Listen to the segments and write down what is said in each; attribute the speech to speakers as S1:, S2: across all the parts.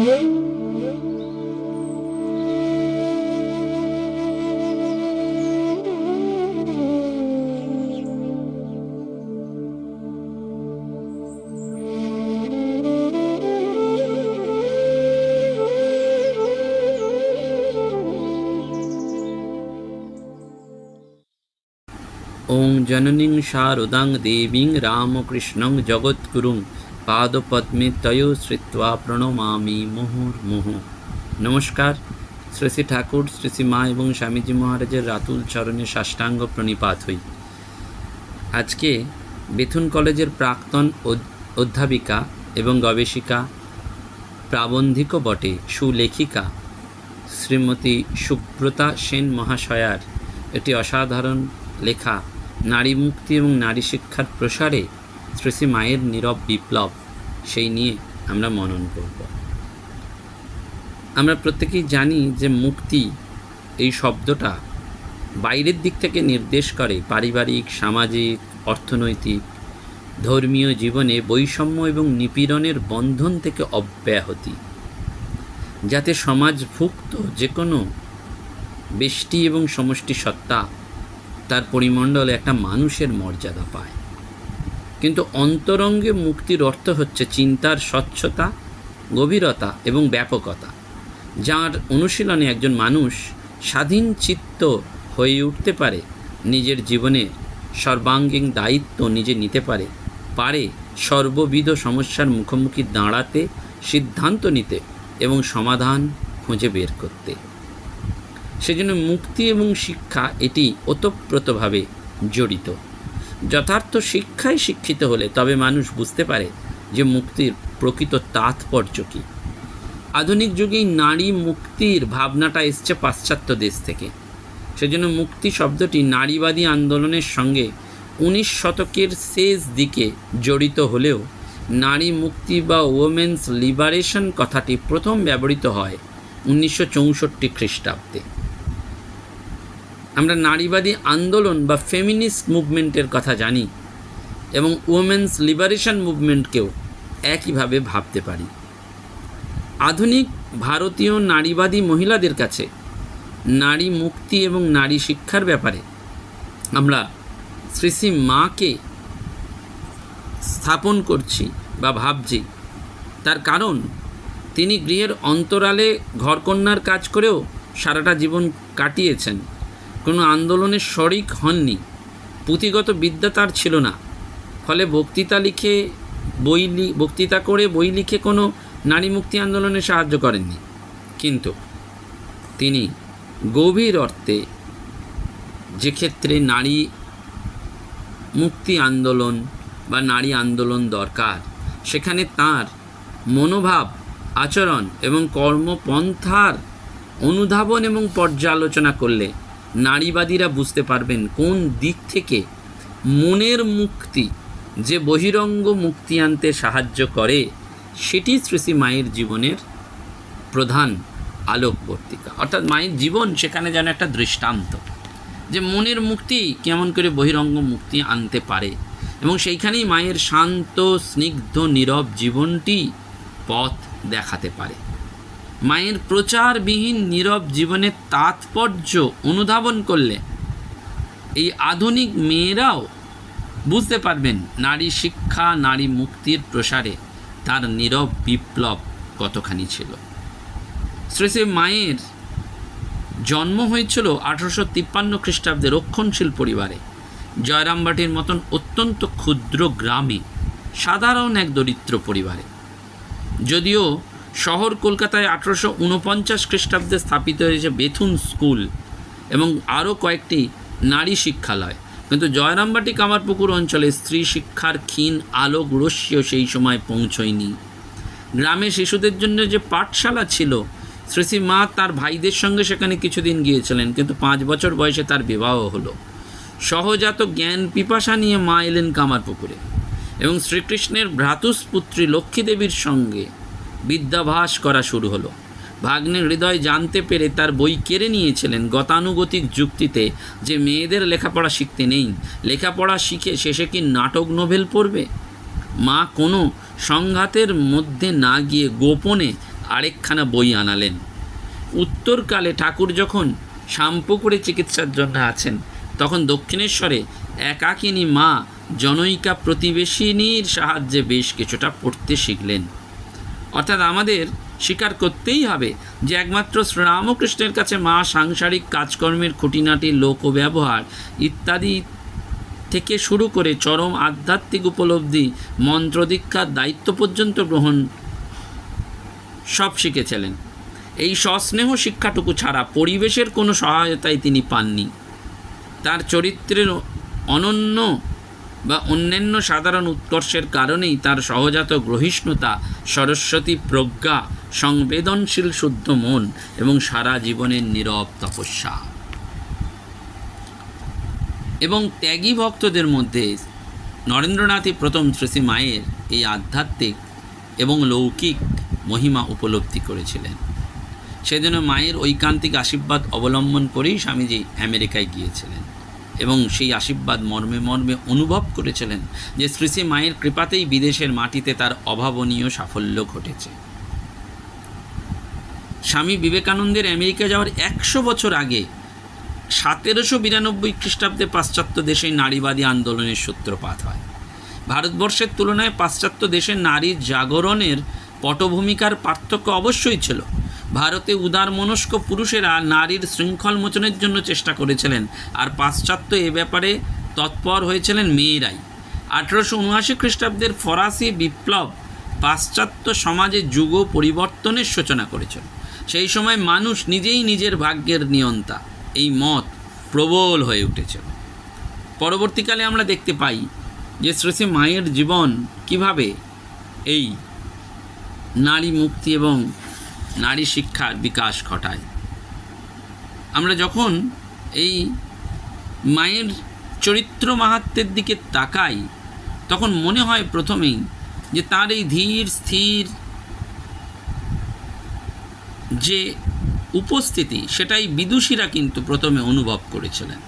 S1: ওং জননীং শারদাং দেবীং রামকৃষ্ণং জগৎগুরুং পাদপদ্মে তয়ো শ্রিত্বা প্রণমামি মুহুর্মুহু। নমস্কার। শ্রী শ্রী ঠাকুর, শ্রী শ্রী মা এবং স্বামীজি মহারাজের রাতুল চরণে সাষ্টাঙ্গ প্রণিপাত হই। আজকে বেথুন কলেজের প্রাক্তন অধ্যাপিকা এবং গবেষিকা, প্রাবন্ধিকও বটে, সুলেখিকা শ্রীমতী সুব্রতা সেন মহাশয়ার একটি অসাধারণ লেখা নারী মুক্তি এবং নারী শিক্ষার প্রসারে শ্রী শ্রী মায়ের নীরব বিপ্লব, সেই নিয়ে আমরা মনন করব। আমরা প্রত্যেকেই জানি যে মুক্তি এই শব্দটা বাইরের দিক থেকে নির্দেশ করে পারিবারিক, সামাজিক, অর্থনৈতিক, ধর্মীয় জীবনে বৈষম্য এবং নিপীড়নের বন্ধন থেকে অব্যাহতি, যাতে সমাজভুক্ত যে কোনো ব্যষ্টি এবং সমষ্টি সত্তা তার পরিমণ্ডলে একটা মানুষের মর্যাদা পায়। কিন্তু অন্তরঙ্গে মুক্তির অর্থ হচ্ছে চিন্তার স্বচ্ছতা, গভীরতা এবং ব্যাপকতা, যার অনুশীলনে একজন মানুষ স্বাধীন চিত্ত হয়ে উঠতে পারে, নিজের জীবনে সর্বাঙ্গীন দায়িত্ব নিজে নিতে পারে সর্ববিধ সমস্যার মুখোমুখি দাঁড়াতে, সিদ্ধান্ত নিতে এবং সমাধান খুঁজে বের করতে। সেজন্য মুক্তি এবং শিক্ষা এটি ওতপ্রোতভাবে জড়িত। যথার্থ শিক্ষায় শিক্ষিত হলে তবে মানুষ বুঝতে পারে যে মুক্তির প্রকৃত তাৎপর্য কী। আধুনিক যুগেই নারী মুক্তির ভাবনাটা এসছে পাশ্চাত্য দেশ থেকে। সেজন্য মুক্তি শব্দটি নারীবাদী আন্দোলনের সঙ্গে 19 শতকের শেষ দিকে জড়িত হলেও নারী মুক্তি বা ওমেন্স লিবারেশন কথাটি প্রথম ব্যবহৃত হয় 1964 খ্রিস্টাব্দে। আমরা নারীবাদী আন্দোলন বা ফেমিনিস্ট মুভমেন্টের কথা জানি এবং ওমেন্স লিবারেশন মুভমেন্টকেও একইভাবে ভাবতে পারি। আধুনিক ভারতীয় নারীবাদী মহিলাদের কাছে নারী মুক্তি এবং নারী শিক্ষার ব্যাপারে আমরা শ্রী শ্রী মাকে স্থাপন করছি বা ভাবছি। তার কারণ তিনি গৃহের অন্তরালে ঘরকন্যার কাজ করেও সারাটা জীবন কাটিয়েছেন, কোনো আন্দোলনের শরিক হননি, পুঁথিগত বিদ্যা তার ছিল না, ফলে বক্তৃতা করে বই লিখে কোনো নারী মুক্তি আন্দোলনে সাহায্য করেননি। কিন্তু তিনি গভীর অর্থে যে ক্ষেত্রে নারী মুক্তি আন্দোলন বা নারী আন্দোলন দরকার, সেখানে তার মনোভাব, আচরণ এবং কর্মপন্থার অনুধাবন এবং পর্যালোচনা করলে নারীবাদীরা বুঝতে পারবেন কোন দিক থেকে মনের মুক্তি যে বহিরঙ্গ মুক্তি আনতে সাহায্য করে, সেটি শ্রী শ্রী মায়ের জীবনের প্রধান আলোকবর্তিকা। অর্থাৎ মায়ের জীবন সেখানে যেন একটা দৃষ্টান্ত যে মনের মুক্তি কেমন করে বহিরঙ্গ মুক্তি আনতে পারে, এবং সেইখানেই মায়ের শান্ত, স্নিগ্ধ, নীরব জীবনটি পথ দেখাতে পারে। মায়ের প্রচারবিহীন নীরব জীবনের তাৎপর্য অনুধাবন করলে এই আধুনিক মেয়েরাও বুঝতে পারবেন নারী শিক্ষা, নারী মুক্তির প্রসারে তার নীরব বিপ্লব কতখানি ছিল। শ্রী শ্রী মায়ের জন্ম হয়েছিল 1853 খ্রিস্টাব্দে রক্ষণশীল পরিবারে, জয়রামবাটির মতন অত্যন্ত ক্ষুদ্র গ্রামে, সাধারণ এক দরিদ্র পরিবারে। যদিও শহর কলকাতায় 1849 খ্রিস্টাব্দে স্থাপিত হয়েছে বেথুন স্কুল এবং আরও কয়েকটি নারী শিক্ষালয়, কিন্তু জয়রামবাটি কামারপুকুর অঞ্চলে স্ত্রী শিক্ষার ক্ষীণ আলোক রশ্মিও সেই সময় পৌঁছয়নি। গ্রামে শিশুদের জন্য যে পাঠশালা ছিল, শ্রী শ্রী মা তার ভাইদের সঙ্গে সেখানে কিছুদিন গিয়েছিলেন, কিন্তু 5 বছর বয়সে তার বিবাহ হলো। সহজাত জ্ঞান পিপাসা নিয়ে মা এলেন কামারপুকুরে এবং শ্রীকৃষ্ণের ভ্রাতুষ্পুত্রী লক্ষ্মী দেবীর সঙ্গে বিদ্যাভাস করা শুরু হলো। ভাগ্নের হৃদয় জানতে পেরে তার বই কেড়ে নিয়েছিলেন গতানুগতিক যুক্তিতে যে মেয়েদের লেখাপড়া শিখতে নেই, লেখাপড়া শিখে শেষে কি নাটক নোভেল পড়বে। মা কোনো সংঘাতের মধ্যে না গিয়ে গোপনে আরেকখানা বই আনালেন। উত্তরকালে ঠাকুর যখন শামপুকুরে চিকিৎসার জন্য আছেন, তখন দক্ষিণেশ্বরে একাকিনী মা জনৈকা প্রতিবেশিনীর সাহায্যে বেশ কিছুটা পড়তে শিখলেন। অর্থাৎ আমাদের স্বীকার করতেই হবে যে একমাত্র শ্রীরামকৃষ্ণের কাছে মা সাংসারিক কাজকর্মের খুঁটিনাটি লোকব্যবহার ইত্যাদি থেকে শুরু করে চরম আধ্যাত্মিক উপলব্ধি, মন্ত্রদীক্ষার দায়িত্ব পর্যন্ত গ্রহণ সব শিখেছিলেন। এই সস্নেহ শিক্ষাটুকু ছাড়া পরিবেশের কোনো সহায়তাই তিনি পাননি। তার চরিত্রের অনন্য বা অন্যান্য সাধারণ উৎকর্ষের কারণেই তার সহজাত গ্রহিষ্ণুতা, সরস্বতী প্রজ্ঞা, সংবেদনশীল শুদ্ধ মন এবং সারা জীবনের নীরব তপস্যা। এবং ত্যাগী ভক্তদের মধ্যে নরেন্দ্রনাথই প্রথম শ্রী মায়ের এই আধ্যাত্মিক এবং লৌকিক মহিমা উপলব্ধি করেছিলেন। সেজন্য মায়ের ঐকান্তিক আশীর্বাদ অবলম্বন করেই স্বামীজি আমেরিকায় গিয়েছিলেন এবং সেই আশীর্বাদ মর্মে মর্মে অনুভব করেছিলেন যে শ্রী মায়ের কৃপাতেই বিদেশের মাটিতে তার অভাবনীয় সাফল্য ঘটেছে। স্বামী বিবেকানন্দের আমেরিকা যাওয়ার 100 বছর আগে 1792 খ্রিস্টাব্দে পাশ্চাত্য দেশে নারীবাদী আন্দোলনের সূত্রপাত হয়। ভারতবর্ষের তুলনায় পাশ্চাত্য দেশের নারীর জাগরণের পটভূমিকার পার্থক্য অবশ্যই ছিল। ভারতে উদারমনস্ক পুরুষেরা নারীর শৃঙ্খল মোচনের জন্য চেষ্টা করেছিলেন, আর পাশ্চাত্য এ ব্যাপারে তৎপর হয়েছিলেন মেয়েরাই। 1879 খ্রিস্টাব্দের ফরাসি বিপ্লব পাশ্চাত্য সমাজে যুগ পরিবর্তনের সূচনা করেছিল। সেই সময় মানুষ নিজেই নিজের ভাগ্যের নিয়ন্তা, এই মত প্রবল হয়ে উঠেছিল। পরবর্তীকালে আমরা দেখতে পাই যে শ্রী মায়ের জীবন কিভাবে এই নারী মুক্তি এবং নারী শিক্ষার বিকাশ ঘটায়। আমরা যখন এই মায়ের চরিত্র মাহাত্ম্যের দিকে তাকাই, তখন মনে হয় প্রথমেই যে তার এই ধীর স্থির যে উপস্থিতি, সেটাই বিদুষীরা কিন্তু প্রথমে অনুভব করেছিলেন।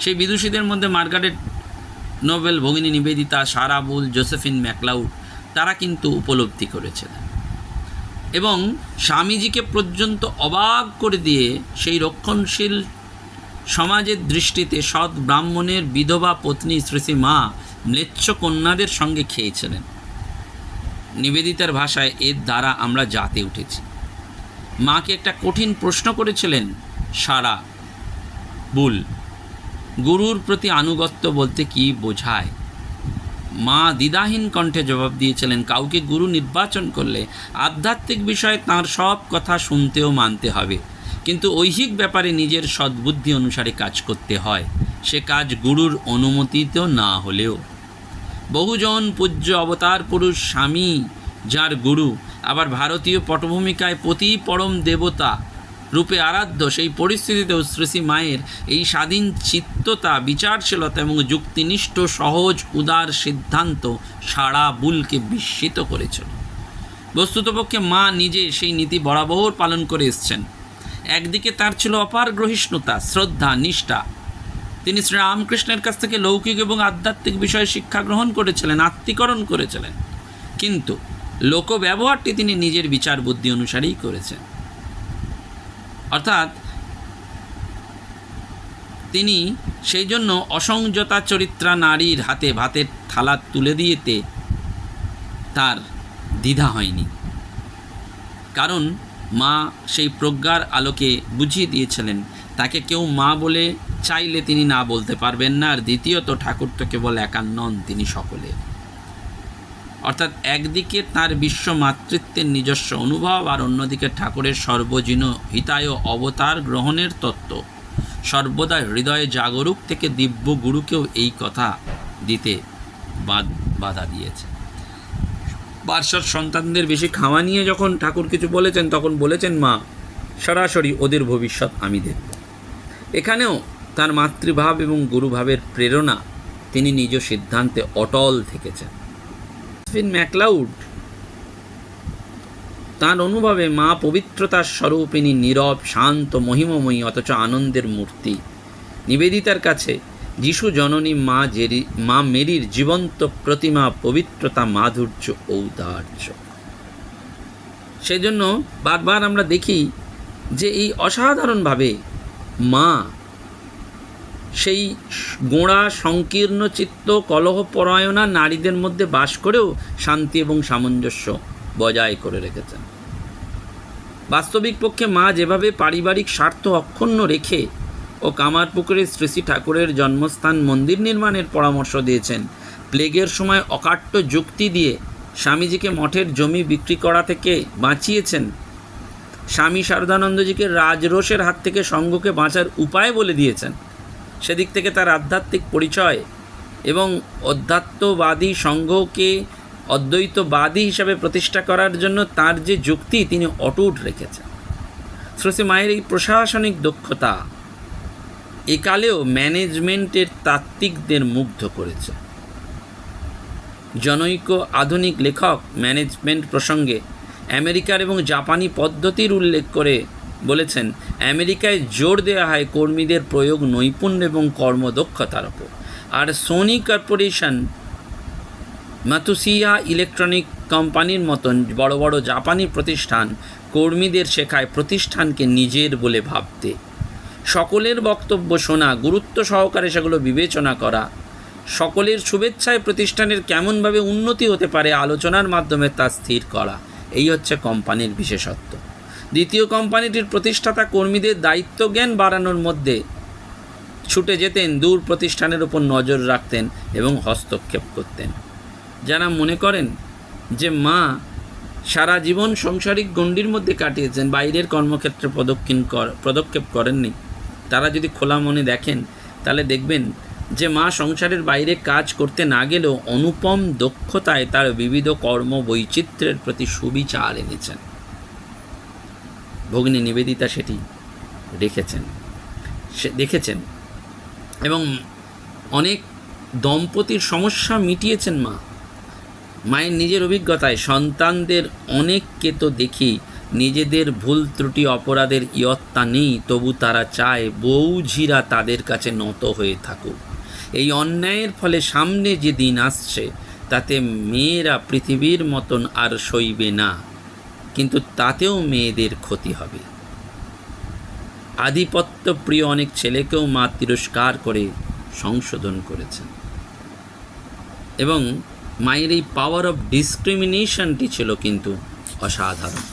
S1: সেই বিদুষীদের মধ্যে মার্গারেট নোবেল, ভগিনী নিবেদিতা, সারা বুল, জোসেফিন ম্যাকলাউড, তারা কিন্তু উপলব্ধি করেছিলেন এবং স্বামীজিকে পর্যন্ত অবাক করে দিয়ে সেই রক্ষণশীল সমাজের দৃষ্টিতে সৎ ব্রাহ্মণের বিধবা পত্নী শ্রী মা ম্লেচ্ছ কন্যাদের সঙ্গে খেয়েছিলেন। নিবেদিতার ভাষায়, এর দ্বারা আমরা জাতে উঠেছি। মাকে একটা কঠিন প্রশ্ন করেছিলেন সারা বুল, গুরুর প্রতি আনুগত্য বলতে কি বোঝায়? মা দ্বিধাহীন কণ্ঠে জবাব দিয়েছিলেন, কাউকে গুরু নির্বাচন করলে আধ্যাত্মিক বিষয়ে তাঁর সব কথা শুনতে ও মানতে হবে, কিন্তু ঐহিক ব্যাপারে নিজের সদ্বুদ্ধি অনুসারে কাজ করতে হয়, সে কাজ গুরুর অনুমতিতেও না হলেও। বহুজন পূজ্য অবতার পুরুষ স্বামী যার গুরু, আবার ভারতীয় পটভূমিকায় পতি পরম দেবতা রূপে আরাধ্য, সেই পরিস্থিতিতেও শ্রী মায়ের এই স্বাধীন চিত্ততা, বিচারশীলতা এবং যুক্তিনিষ্ঠ সহজ উদার সিদ্ধান্ত সারা বুলকে বিস্মিত করেছিল। বস্তুতপক্ষে মা নিজে সেই নীতি বরাবর পালন করে এসছেন। একদিকে তার ছিল অপার গ্রহিষ্ণুতা, শ্রদ্ধা, নিষ্ঠা। তিনি শ্রীরামকৃষ্ণের কাছ থেকে লৌকিক এবং আধ্যাত্মিক বিষয়ে শিক্ষা গ্রহণ করেছিলেন, আত্মীকরণ করেছিলেন, কিন্তু লোক ব্যবহারটি তিনি নিজের বিচার বুদ্ধি অনুসারেই করেছেন। অর্থাৎ তিনি সেই জন্য অসংযতা চরিত্রা নারীর হাতে ভাতের থালা তুলে দিয়েতে তার দ্বিধা হয়নি, কারণ মা সেই প্রজ্ঞার আলোকে বুঝিয়ে দিয়েছিলেন তাকে কেউ মা বলে চাইলে তিনি না বলতে পারবেন না, আর দ্বিতীয়ত ঠাকুর তো কেবল একার নন, তিনি সকলে। অর্থাৎ একদিকে তার বিশ্ব মাতৃত্বের নিজস্ব অনুভব, আর অন্যদিকে ঠাকুরের সর্বজনীন হিতায় অবতার গ্রহণের তত্ত্ব সর্বদা হৃদয়ে জাগরুক থেকে দিব্য গুরুকেও এই কথা দিতে বাধা দিয়েছে। বার্ষার সন্তানদের বেশি খাওয়া নিয়ে যখন ঠাকুর কিছু বলেছেন, তখন বলেছেন, মা সরাসরি ওদের ভবিষ্যৎ আমি দেখব। এখানেও তার মাতৃভাব এবং গুরুভাবের প্রেরণা, তিনি নিজ সিদ্ধান্তে অটল থেকেছেন। ম্যাকলাউড তাঁর অনুভবে মা পবিত্রতার স্বরূপিণী, নীরব, শান্ত, মহিমময়ী, অথচ আনন্দের মূর্তি। নিবেদিতার কাছে যিশু জননী মা মেরির জীবন্ত প্রতিমা, পবিত্রতা, মাধুর্য, ঔদার্য। সেই জন্য বারবার আমরা দেখি যে এই অসাধারণভাবে মা সেই গোঁড়া সংকীর্ণ চিত্ত কলহপরায়ণা নারীদের মধ্যে বাস করেও শান্তি এবং সামঞ্জস্য বজায় করে রেখেছেন। বাস্তবিক পক্ষে মা যেভাবে পারিবারিক স্বার্থ অক্ষুণ্ণ রেখে ও কামারপুকুরে শ্রী শ্রী ঠাকুরের জন্মস্থান মন্দির নির্মাণের পরামর্শ দিয়েছেন, প্লেগের সময় অকাট্য যুক্তি দিয়ে স্বামীজিকে মঠের জমি বিক্রি করা থেকে বাঁচিয়েছেন, স্বামী শারদানন্দজিকে রাজরোষের হাত থেকে সঙ্ঘকে বাঁচার উপায় বলে দিয়েছেন, সেদিক থেকে তার আধ্যাত্মিক পরিচয় এবং অধ্যাত্মবাদী সংঘকে অদ্বৈতবাদী হিসাবে প্রতিষ্ঠা করার জন্য তার যে যুক্তি তিনি অটুট রেখেছেন। শ্রী মায়ের এই প্রশাসনিক দক্ষতা একালেও ম্যানেজমেন্টের তাত্ত্বিকদের মুগ্ধ করেছে। জনৈক আধুনিক লেখক ম্যানেজমেন্ট প্রসঙ্গে আমেরিকার এবং জাপানি পদ্ধতির উল্লেখ করে বলেছেন, আমেরিকায় জোর দেওয়া হয় কর্মীদের প্রয়োগ নৈপুণ্য এবং কর্মদক্ষতার ওপর, আর সোনি কর্পোরেশন, মাতুসিয়া ইলেকট্রনিক কোম্পানির মতন বড় বড় জাপানি প্রতিষ্ঠান কর্মীদের শেখায় প্রতিষ্ঠানকে নিজের বলে ভাবতে, সকলের বক্তব্য শোনা, গুরুত্ব সহকারে সেগুলো বিবেচনা করা, সকলের শুভেচ্ছায় প্রতিষ্ঠানের কেমনভাবে উন্নতি হতে পারে আলোচনার মাধ্যমে তা স্থির করা। এই হচ্ছে কোম্পানির বিশেষত্ব। দ্বিতীয় কোম্পানিটির প্রতিষ্ঠাতা কর্মীদের দায়িত্ব জ্ঞান বাড়ানোর মধ্যে ছুটে যেতেন, দূর প্রতিষ্ঠানের উপর নজর রাখতেন এবং হস্তক্ষেপ করতেন। যারা মনে করেন যে মা সারা জীবন সাংসারিক গণ্ডির মধ্যে কাটিয়েছেন, বাইরের কর্মক্ষেত্রে পদক্ষেপ করেননি, তারা যদি খোলা মনে দেখেন তাহলে দেখবেন যে মা সংসারের বাইরে কাজ করতে না গেলেও অনুপম দক্ষতায় তার বিবিধ কর্ম বৈচিত্র্যের প্রতি সুবিচার এনেছেন। ভগিনী নিবেদিতা সেটি দেখেছেন এবং অনেক দম্পতির সমস্যা মিটিয়েছেন মা। মায়ের নিজের অভিজ্ঞতায় সন্তানদের অনেককে তো দেখি নিজেদের ভুল ত্রুটি অপরাধের ইয়ত্তা নেই, তবু তারা চায় বউঝিরা তাদের কাছে নত হয়ে থাকুক। এই অন্যায়ের ফলে সামনে যে দিন আসছে তাতে মেয়েরা পৃথিবীর মতন আর সইবে না, কিন্তু তাতেও মেয়েদের ক্ষতি হবে। আধিপত্য প্রিয় অনেক ছেলেকেও মা তিরস্কার করে সংশোধন করেছেন এবং মায়ের এই পাওয়ার অফ ডিসক্রিমিনেশনটি ছিল কিন্তু অসাধারণ।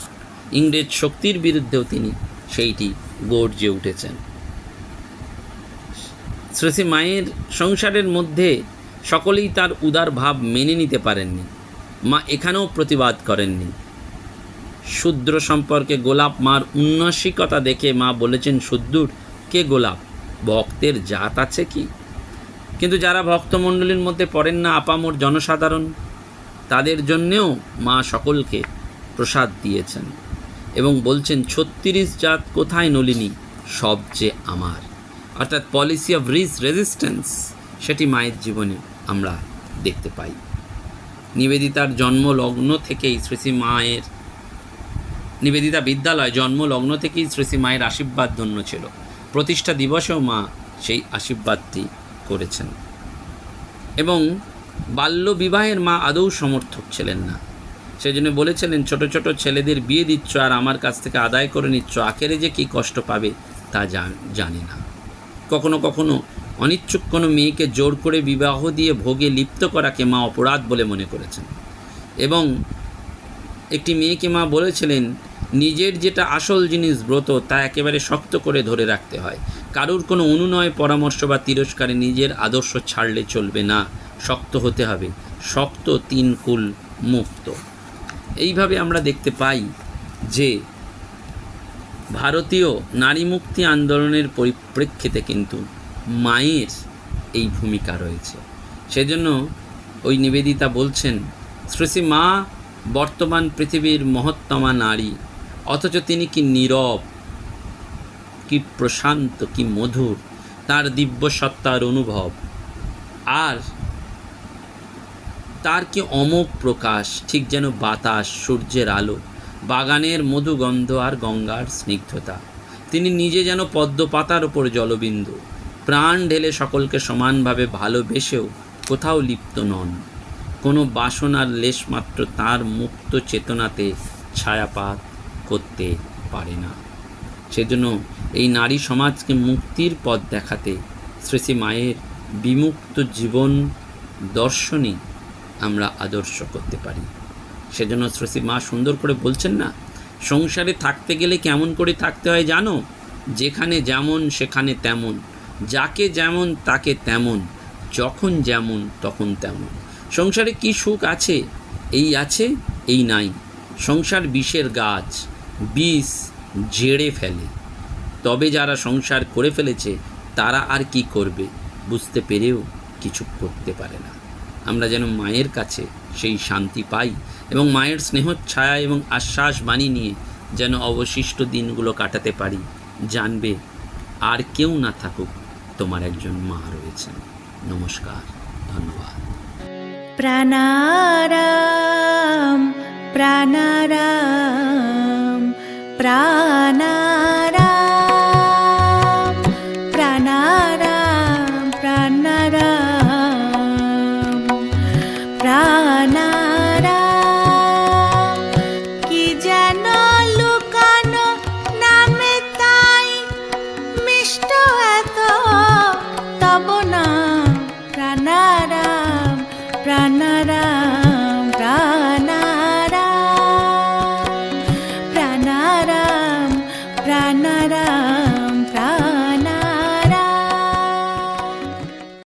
S1: ইংরেজ শক্তির বিরুদ্ধেও তিনি সেইটি গর্জে উঠেছেন। শ্রী মায়ের সংসারের মধ্যে সকলেই তার উদার ভাব মেনে নিতে পারেননি। মা এখানেও প্রতিবাদ করেননি। শূদ্র সম্পর্কে গোলাপ মার উন্নাসিকতা দেখে মা বলেছেন, শূদ্র কে গোলাপ, ভক্তের জাত আছে কি? কিন্তু যারা ভক্তমণ্ডলীর মধ্যে পড়েন না, আপামর জনসাধারণ, তাদের জন্যেও মা সকলকে প্রসাদ দিয়েছেন এবং বলছেন, 36 জাত কোথায় নলিনী, সব যে আমার। অর্থাৎ পলিসি অফ রেজিস্ট্যান্স সেটি মায়ের জীবনে আমরা দেখতে পাই। নিবেদিতার জন্মলগ্ন থেকেই শ্রী মায়ের নিবেদিতা বিদ্যালয় জন্মলগ্ন থেকেই শ্রী মায়ের আশীর্বাদ ধন্য ছিল। প্রতিষ্ঠা দিবসেও মা সেই আশীর্বাদটি করেছেন এবং বাল্য বিবাহের মা আদৌ সমর্থক ছিলেন না। সেজন্য বলেছিলেন, ছোট ছোট ছেলেদের বিয়ে দিচ্ছ আর আমার কাছ থেকে আদায় করে নিচ্ছ, আখেরে যে কী কষ্ট পাবে তা জানি না। কখনো কখনো অনিচ্ছুক কোনো মেয়েকে জোর করে বিবাহ দিয়ে ভোগে লিপ্ত করাকে মা অপরাধ বলে মনে করেছেন এবং একটি মেয়েকে মা বলেছিলেন, নিজের যেটা আসল জিনিস ব্রত তা একেবারে শক্ত করে ধরে রাখতে হয়। কারুর কোনো অনুনয় পরামর্শ বা তিরস্কারে নিজের আদর্শ ছাড়লে চলবে না, শক্ত হতে হবে, শক্ত 3 কুল মুক্ত। এইভাবে আমরা দেখতে পাই যে ভারতীয় নারী মুক্তি আন্দোলনের পরিপ্রেক্ষিতে কিন্তু মায়ের এই ভূমিকা রয়েছে। সেজন্য ওই নিবেদিতা বলছেন, শ্রী মা বর্তমান পৃথিবীর মহত্তমা নারী, অথচ তিনি কি নীরব, কি প্রশান্ত, কি মধুর তার দিব্য সত্তার অনুভব, আর তার কি অমোঘ প্রকাশ, ঠিক যেন বাতাস, সূর্যের আলো, বাগানের মধুগন্ধ আর গঙ্গার স্নিগ্ধতা। তিনি নিজে যেন পদ্ম পাতার ওপর জলবিন্দু, প্রাণ ঢেলে সকলকে সমানভাবে ভালোবেসেও কোথাও লিপ্ত নন। কোনো বাসনার লেশমাত্র তার মুক্ত চেতনাতে ছায়াপাত করতে পারে না। সেজন্য এই নারী সমাজকে মুক্তির পথ দেখাতে শ্রী শ্রী মায়ের বিমুক্ত জীবন দর্শনই আমরা আদর্শ করতে পারি। সেজন্য শ্রী শ্রী মা সুন্দর করে বলছেন না, সংসারে থাকতে গেলে কেমন করে থাকতে হয় জানো? যেখানে যেমন সেখানে তেমন, যাকে যেমন তাকে তেমন, যখন যেমন তখন তেমন। সংসারে কি সুখ আছে? এই আছে, এই নাই। সংসার বিষের গাছ, বিষ ঝেড়ে ফেলে। তবে যারা সংসার করে ফেলেছে তারা আর কি করবে? বুঝতে পেরেও কিছু করতে পারে না। আমরা যেন মায়ের কাছে সেই শান্তি পাই এবং মায়ের স্নেহচ্ছায়া এবং আশ্বাস বাণী নিয়ে যেন অবশিষ্ট দিনগুলো কাটাতে পারি। জানবে আর কেউ না থাকুক, তোমার একজন মা রয়েছেন। নমস্কার, ধন্যবাদ।
S2: প্রাণারাম প্রাণারাম প্রাণা